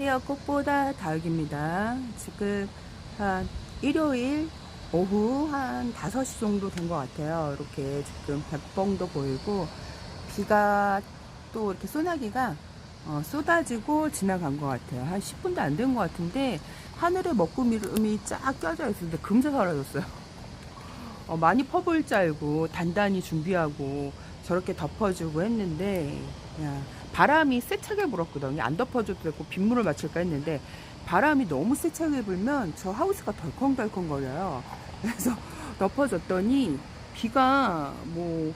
헤어 꽃보다 다육입니다. 지금 한 일요일 오후 한 5시 정도 된 것 같아요. 이렇게 지금 백봉도 보이고 비가 또 이렇게 소나기가 쏟아지고 지나간 것 같아요. 한 10분도 안 된 것 같은데 하늘에 먹구름이 쫙 껴져 있었는데 금세 사라졌어요. 많이 퍼볼 줄 알고 단단히 준비하고 저렇게 덮어주고 했는데 그냥 바람이 세차게 불었거든요. 안 덮어줘도 되고 빗물을 맞출까 했는데 바람이 너무 세차게 불면 저 하우스가 덜컹덜컹 거려요. 그래서 덮어줬더니 비가 뭐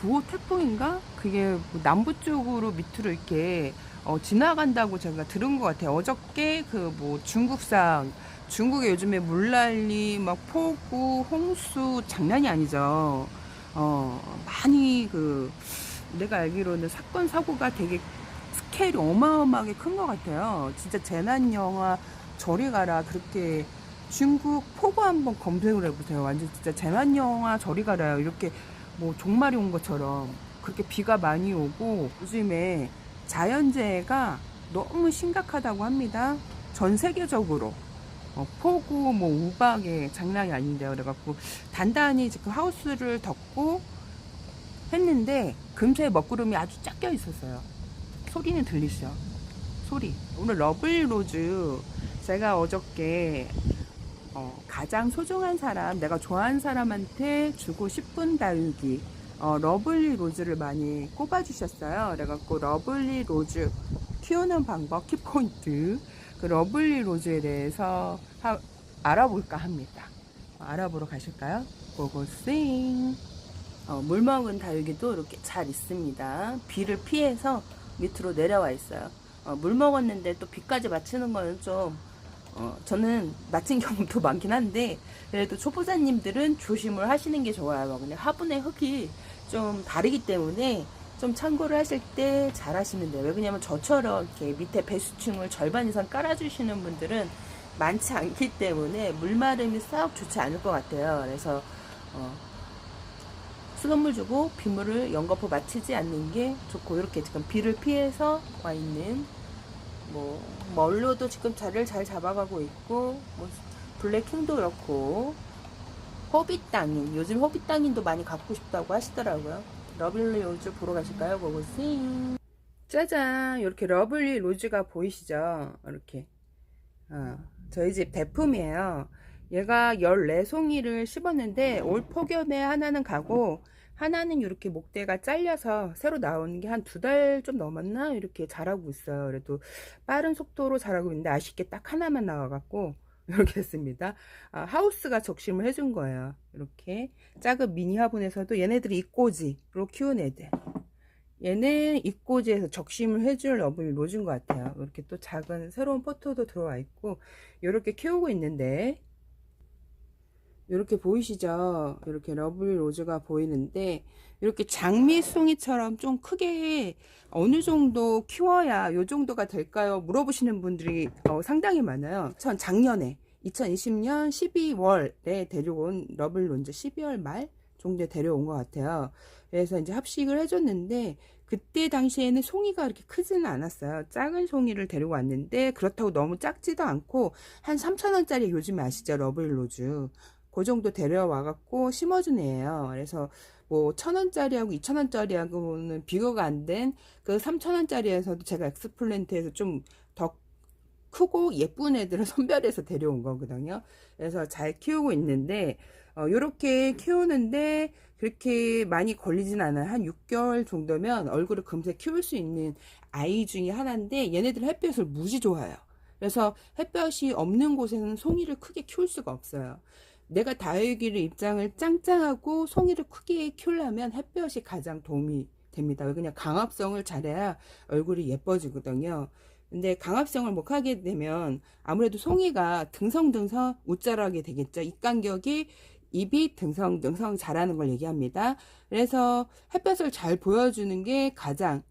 9호 태풍인가? 그게 뭐 남부 쪽으로 밑으로 이렇게 지나간다고 제가 들은 것 같아요. 어저께 그 뭐 중국상 중국에 요즘에 물난리 막 폭우 홍수 장난이 아니죠. 많이 내가 알기로는 사건 사고가 되게 스케일이 어마어마하게 큰 것 같아요. 진짜 재난 영화 저리 가라 그렇게 중국 폭우 한번 검색을 해보세요. 완전 진짜 재난 영화 저리 가라요. 이렇게 뭐 종말이 온 것처럼 그렇게 비가 많이 오고 요즘에 자연재해가 너무 심각하다고 합니다. 전 세계적으로. 폭우 뭐 우박에 장난이 아닌데요. 그래갖고 단단히 지금 하우스를 덮고 했는데 금세 먹구름이 아주 쫙 껴 있었어요. 소리는 들리시죠? 소리. 오늘 러블리 로즈 제가 어저께 가장 소중한 사람, 내가 좋아하는 사람한테 주고 싶은 다육이 러블리 로즈를 많이 꼽아주셨어요. 그래갖고 러블리 로즈 키우는 방법, 키포인트 그 러블리 로즈에 대해서 알아볼까 합니다. 알아보러 가실까요? 고고싱. 물 먹은 다육이도 이렇게 잘 있습니다. 비를 피해서 밑으로 내려와 있어요. 물 먹었는데 또 비까지 맞추는 거는 좀 저는 맞힌 경우도 많긴 한데 그래도 초보자님들은 조심을 하시는 게 좋아요. 근데 화분의 흙이 좀 다르기 때문에 좀 참고를 하실 때 잘 하시면 돼요. 왜 그러냐면 저처럼 이렇게 밑에 배수층을 절반 이상 깔아주시는 분들은 많지 않기 때문에 물마름이 썩 좋지 않을 것 같아요. 그래서 수돗물 주고 빗물을 연거푸 맞추지 않는 게 좋고 이렇게 지금 비를 피해서 와 있는 뭐 멀로도 지금 자리를 잘 잡아가고 있고 뭐 블랙킹도 그렇고 호빗 땅인 요즘 호빗 땅인도 많이 갖고 싶다고 하시더라고요. 러블리 로즈 보러 가실까요? 고고싱. 짜잔, 이렇게 러블리 로즈가 보이시죠? 이렇게 저희 집 대품이에요. 얘가 14송이를 심었는데 올 폭염에 하나는 가고 하나는 이렇게 목대가 잘려서 새로 나오는 게 한 2달 좀 넘었나 이렇게 자라고 있어요. 그래도 빠른 속도로 자라고 있는데 아쉽게 딱 하나만 나와갖고 이렇게 했습니다. 하우스가 적심을 해준 거예요. 이렇게 작은 미니 화분에서도 얘네들이 이꼬지로 키운 애들. 얘는 입꼬지에서 적심을 해줄 러블리 로즈인 것 같아요. 이렇게 또 작은 새로운 포토도 들어와 있고 이렇게 키우고 있는데 이렇게 보이시죠? 이렇게 러블리 로즈가 보이는데 이렇게 장미송이처럼 좀 크게 어느 정도 키워야 요 정도가 될까요? 물어보시는 분들이 상당히 많아요. 전 작년에 2020년 12월에 데려온 러블리 로즈 12월 말 정도에 데려온 것 같아요. 그래서 이제 합식을 해줬는데 그때 당시에는 송이가 그렇게 크지는 않았어요. 작은 송이를 데리고 왔는데 그렇다고 너무 작지도 않고 한 3,000원짜리 요즘에 아시죠? 러블리 로즈. 그 정도 데려와갖고 심어준 애예요. 그래서 뭐 1,000원짜리하고 2,000원짜리하고는 비교가 안 된 그 3,000원짜리에서도 제가 엑스플랜트에서 좀 더 크고 예쁜 애들을 선별해서 데려온 거거든요. 그래서 잘 키우고 있는데 요렇게 키우는데 그렇게 많이 걸리진 않아요. 한 6개월 정도면 얼굴을 금세 키울 수 있는 아이 중에 하나인데 얘네들 햇볕을 무지 좋아해요. 그래서 햇볕이 없는 곳에는 송이를 크게 키울 수가 없어요. 내가 다육이를 입장을 짱짱하고 송이를 크게 키우려면 햇볕이 가장 도움이 됩니다. 그냥 강압성을 잘해야 얼굴이 예뻐지거든요. 근데 강압성을 못 하게 되면 아무래도 송이가 등성등성 웃자라게 되겠죠. 입 간격이 입이 등성등성 자라는 걸 얘기합니다. 그래서 햇볕을 잘 보여주는 게 가장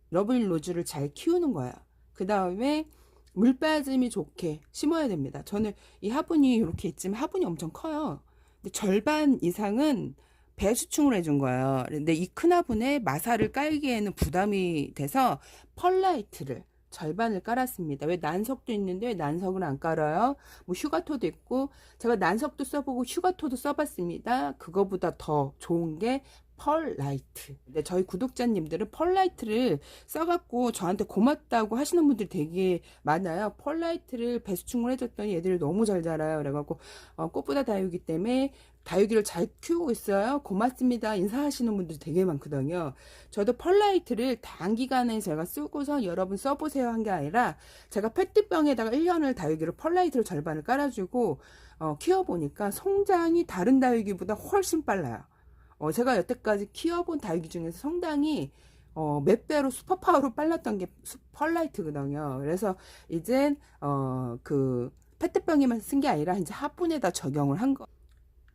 러블리 로즈를 잘 키우는 거예요. 그 다음에 물 빠짐이 좋게 심어야 됩니다. 저는 이 화분이 이렇게 있지만 화분이 엄청 커요. 근데 절반 이상은 배수충을 해준 거예요. 근데 이 큰 화분에 마사를 깔기에는 부담이 돼서 펄라이트를 절반을 깔았습니다. 왜 난석도 있는데 왜 난석을 안 깔아요? 뭐 휴가토도 있고, 제가 난석도 써보고 휴가토도 써봤습니다. 그거보다 더 좋은 게 펄라이트. 근데 저희 구독자님들은 펄라이트를 써갖고 저한테 고맙다고 하시는 분들이 되게 많아요. 펄라이트를 배수 충분해줬더니 얘들이 너무 잘 자라요. 그래갖고 꽃보다 다육이 때문에 다육이를 잘 키우고 있어요. 고맙습니다. 인사하시는 분들 되게 많거든요. 저도 펄라이트를 단기간에 제가 쓰고서 여러분 써보세요 한 게 아니라 제가 페트병에다가 1년을 다육이를 펄라이트를 절반을 깔아주고 키워보니까 성장이 다른 다육이보다 훨씬 빨라요. 제가 여태까지 키워본 다육이 중에서 상당히 몇 배로 슈퍼파워로 빨랐던 게 펄라이트거든요. 그래서 이젠 그 페트병에만 쓴 게 아니라 이제 화분에다 적용을 한 거.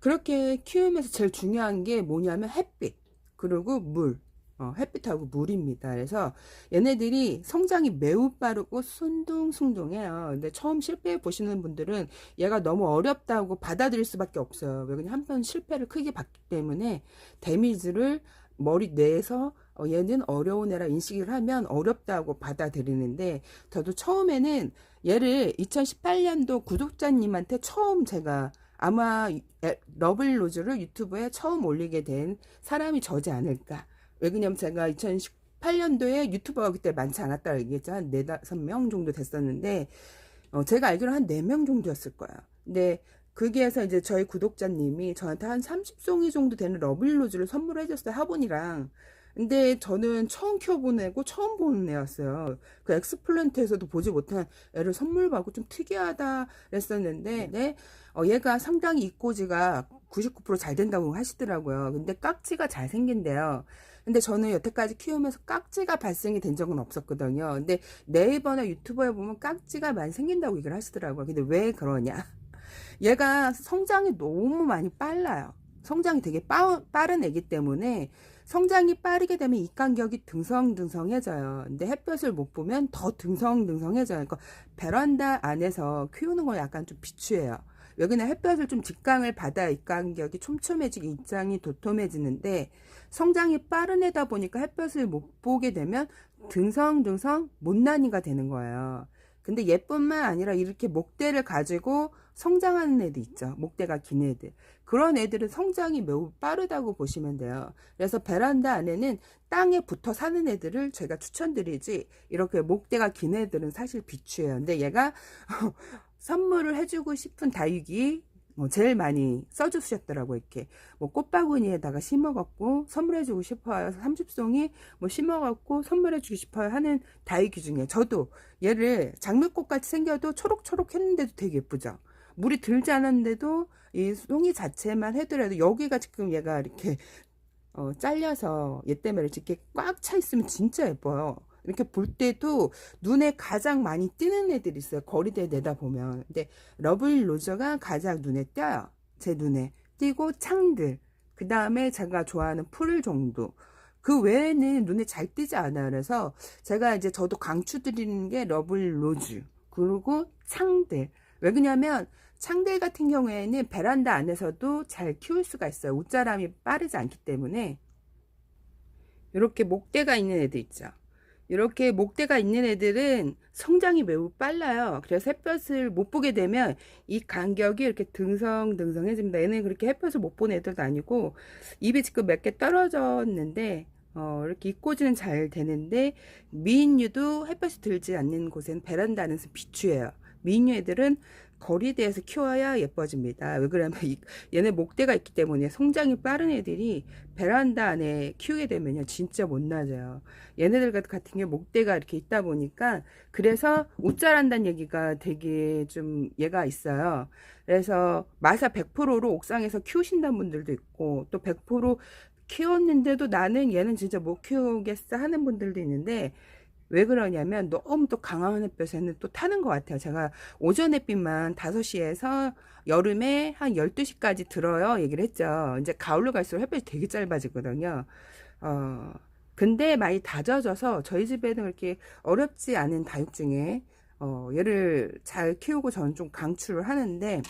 그렇게 키우면서 제일 중요한 게 뭐냐면 햇빛 그리고 물. 햇빛하고 물입니다. 그래서 얘네들이 성장이 매우 빠르고 순둥순둥해요. 근데 처음 실패해 보시는 분들은 얘가 너무 어렵다고 받아들일 수밖에 없어요. 왜 그냥 한 번 실패를 크게 봤기 때문에 데미지를 머리 내에서 얘는 어려운 애라 인식을 하면 어렵다고 받아들이는데 저도 처음에는 얘를 2018년도 구독자님한테 처음 제가 아마 러블로즈를 유튜브에 처음 올리게 된 사람이 저지 않을까. 왜냐면 제가 2018년도에 유튜버가 그때 많지 않았다고 얘기했죠. 한 4, 5명 정도 됐었는데 제가 알기로 한 4명 정도였을 거예요. 근데 거기에서 이제 저희 구독자님이 저한테 한 30송이 정도 되는 러블로즈를 선물해 줬어요. 화분이랑. 근데 저는 처음 키워본 애고 처음 보는 애였어요. 그 엑스플랜트에서도 보지 못한 애를 선물 받고 좀 특이하다 그랬었는데 네, 얘가 상당히 입꼬지가 99% 잘 된다고 하시더라고요. 근데 깍지가 잘 생긴대요. 근데 저는 여태까지 키우면서 깍지가 발생이 된 적은 없었거든요. 근데 네이버나 유튜브에 보면 깍지가 많이 생긴다고 얘기를 하시더라고요. 근데 왜 그러냐? 얘가 성장이 너무 많이 빨라요. 성장이 되게 빠른 애기 때문에 성장이 빠르게 되면 이 간격이 등성등성해져요. 근데 햇볕을 못 보면 더 등성등성해져요. 그러니까 베란다 안에서 키우는 건 약간 좀 비추해요. 여기는 햇볕을 좀 직강을 받아 이 간격이 촘촘해지고 입장이 도톰해지는데 성장이 빠른 애다 보니까 햇볕을 못 보게 되면 등성등성 못난이가 되는 거예요. 근데 얘뿐만 아니라 이렇게 목대를 가지고 성장하는 애들 있죠. 목대가 긴 애들. 그런 애들은 성장이 매우 빠르다고 보시면 돼요. 그래서 베란다 안에는 땅에 붙어 사는 애들을 제가 추천드리지 이렇게 목대가 긴 애들은 사실 비추해요. 근데 얘가 선물을 해주고 싶은 다육이 제일 많이 써주셨더라고. 이렇게 뭐 꽃바구니에다가 심어갖고 선물해주고 싶어요. 30송이 뭐 심어갖고 선물해주고 싶어요 하는 다육이 중에 저도 얘를 장미꽃같이 생겨도 초록초록 했는데도 되게 예쁘죠. 물이 들지 않았는데도 이 송이 자체만 해더라도 여기가 지금 얘가 이렇게 잘려서 얘 때문에 이렇게 꽉 차 있으면 진짜 예뻐요. 이렇게 볼 때도 눈에 가장 많이 띄는 애들이 있어요. 거리대에 내다보면. 근데 러블로즈가 가장 눈에 띄어요. 제 눈에 띄고 창들, 그 다음에 제가 좋아하는 풀 정도. 그 외에는 눈에 잘 띄지 않아요. 그래서 제가 이제 저도 강추드리는 게 러블로즈 그리고 창들. 왜 그러냐면 창들 같은 경우에는 베란다 안에서도 잘 키울 수가 있어요. 옷자람이 빠르지 않기 때문에. 이렇게 목대가 있는 애들 있죠. 이렇게 목대가 있는 애들은 성장이 매우 빨라요. 그래서 햇볕을 못 보게 되면 이 간격이 이렇게 등성등성해집니다. 얘는 그렇게 햇볕을 못 보는 애들도 아니고 입이 지금 몇 개 떨어졌는데 이렇게 입꼬지는 잘 되는데 미인류도 햇볕이 들지 않는 곳에는 베란다 안에서 비추해요. 미인류 애들은 거리대에서 키워야 예뻐집니다. 왜 그러냐면 얘네 목대가 있기 때문에 성장이 빠른 애들이 베란다 안에 키우게 되면요 진짜 못 나져요. 얘네들 같은 게 목대가 이렇게 있다 보니까 그래서 옷 자란다는 얘기가 되게 좀 얘가 있어요. 그래서 마사 100%로 옥상에서 키우신다는 분들도 있고 또 100% 키웠는데도 나는 얘는 진짜 못 키우겠어 하는 분들도 있는데 왜 그러냐면 너무 또 강한 햇볕에는 또 타는 것 같아요. 제가 오전 햇빛만 5시에서 여름에 한 12시까지 들어요 얘기를 했죠. 이제 가을로 갈수록 햇볕이 되게 짧아지거든요. 근데 많이 다져져서 저희 집에는 그렇게 어렵지 않은 다육 중에 얘를 잘 키우고 저는 좀 강추를 하는데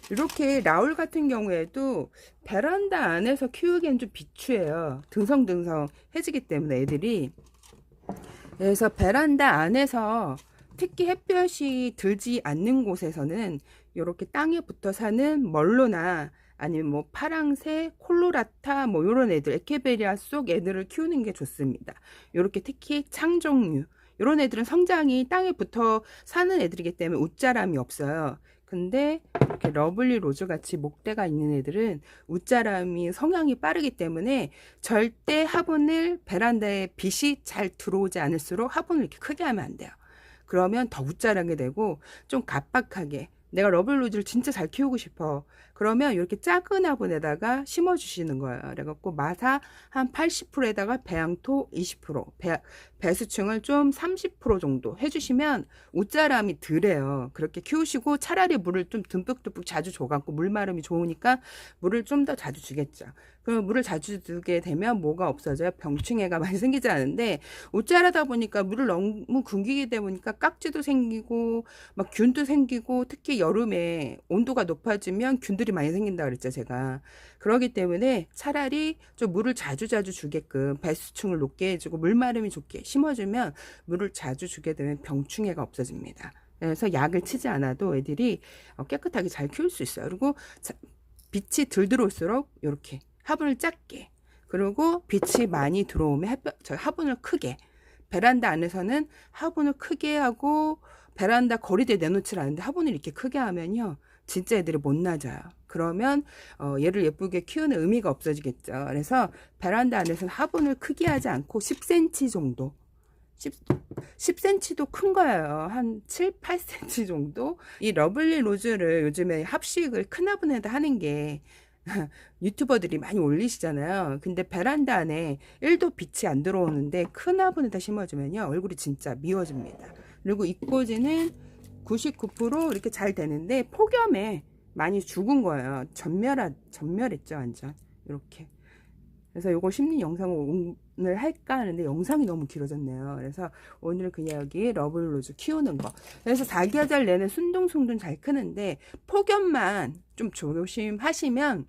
이렇게 라울 같은 경우에도 베란다 안에서 키우기엔 좀 비추해요. 등성등성 해지기 때문에 애들이 그래서 베란다 안에서 특히 햇볕이 들지 않는 곳에서는 이렇게 땅에 붙어 사는 멀로나 아니면 뭐 파랑새, 콜로라타 뭐 이런 애들, 에케베리아 속 애들을 키우는 게 좋습니다. 이렇게 특히 창종류 이런 애들은 성장이 땅에 붙어 사는 애들이기 때문에 웃자람이 없어요. 근데 이렇게 러블리 로즈 같이 목대가 있는 애들은 웃자람이 성향이 빠르기 때문에 절대 화분을 베란다에 빛이 잘 들어오지 않을수록 화분을 이렇게 크게 하면 안 돼요. 그러면 더 웃자라게 되고 좀 갑박하게, 내가 러블로즈를 진짜 잘 키우고 싶어. 그러면 이렇게 작은 화분에다가 심어 주시는 거예요. 그래갖고 마사 한 80%에다가 배양토 20%, 배수층을 좀 30% 정도 해주시면 웃자람이 덜해요. 그렇게 키우시고 차라리 물을 좀 듬뿍듬뿍 자주 줘갖고 물마름이 좋으니까 물을 좀 더 자주 주겠죠. 그럼 물을 자주 주게 되면 뭐가 없어져요? 병충해가 많이 생기지 않은데, 웃자라다 보니까 물을 너무 굶기게 되다 보니까 깍지도 생기고 막 균도 생기고, 특히 여름에 온도가 높아지면 균들이 많이 생긴다 그랬죠 제가. 그러기 때문에 차라리 좀 물을 자주 주게끔 배수층을 높게 해주고 물마름이 좋게 심어주면, 물을 자주 주게 되면 병충해가 없어집니다. 그래서 약을 치지 않아도 애들이 깨끗하게 잘 키울 수 있어요. 그리고 빛이 덜 들어올수록 이렇게 화분을 작게, 그리고 빛이 많이 들어오면 화분을 크게, 베란다 안에서는 화분을 크게 하고 베란다 거리대에 내놓지 않는데 화분을 이렇게 크게 하면요 진짜 애들이 못 낮아요. 그러면 얘를 예쁘게 키우는 의미가 없어지겠죠. 그래서 베란다 안에서는 화분을 크게 하지 않고 10cm 정도, 10cm도 큰 거예요. 한 7, 8cm 정도. 이 러블리 로즈를 요즘에 합식을 큰 화분에다 하는 게 유튜버들이 많이 올리시잖아요. 근데 베란다 안에 1도 빛이 안 들어오는데 큰 화분에다 심어주면요 얼굴이 진짜 미워집니다. 그리고 잎꽂이는 99% 이렇게 잘 되는데 폭염에 많이 죽은 거예요. 전멸했죠 완전 이렇게. 그래서 요거 심는 영상을 오늘 할까 하는데 영상이 너무 길어졌네요. 그래서 오늘 그냥 여기 러블로즈 키우는 거. 그래서 4계절 내내 순둥순둥 잘 크는데 폭염만 좀 조심하시면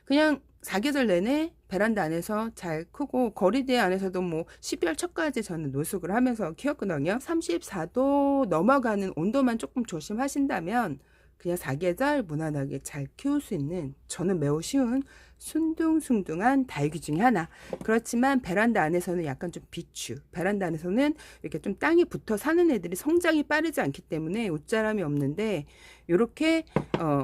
그냥 4계절 내내 베란다 안에서 잘 크고, 거리대 안에서도 뭐 12월 초까지 저는 노숙을 하면서 키웠거든요. 34도 넘어가는 온도만 조금 조심하신다면 그냥 4계절 무난하게 잘 키울 수 있는, 저는 매우 쉬운 순둥순둥한 다육이 중에 하나. 그렇지만 베란다 안에서는 약간 좀 비추, 베란다 안에서는 이렇게 좀 땅에 붙어 사는 애들이 성장이 빠르지 않기 때문에 웃자람이 없는데, 이렇게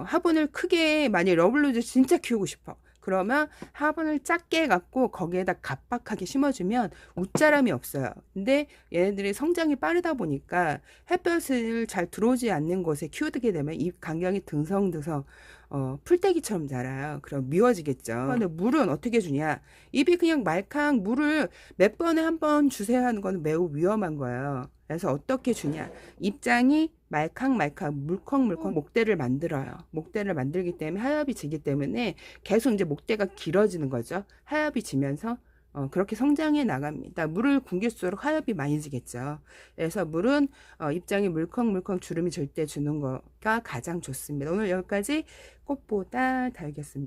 화분을 크게, 만약에 러블로즈 진짜 키우고 싶어 그러면 화분을 작게 해갖고 거기에다 갑박하게 심어주면 웃자람이 없어요. 근데 얘네들이 성장이 빠르다 보니까 햇볕을 잘 들어오지 않는 곳에 키우게 되면 잎 간경이 등성등성 풀떼기처럼 자라요. 그럼 미워지겠죠. 근데 물은 어떻게 주냐? 잎이 그냥 말캉, 물을 몇 번에 한 번 주세요 하는 거는 매우 위험한 거예요. 그래서 어떻게 주냐? 잎장이 말캉말캉 물컹물컹 목대를 만들어요. 목대를 만들기 때문에 하엽이 지기 때문에 계속 이제 목대가 길어지는 거죠. 하엽이 지면서 그렇게 성장해 나갑니다. 물을 굶길수록 하엽이 많이 지겠죠. 그래서 물은 잎장이 물컹물컹 주름이 질 때 주는 거가 가장 좋습니다. 오늘 여기까지 꽃보다 달겠습니다.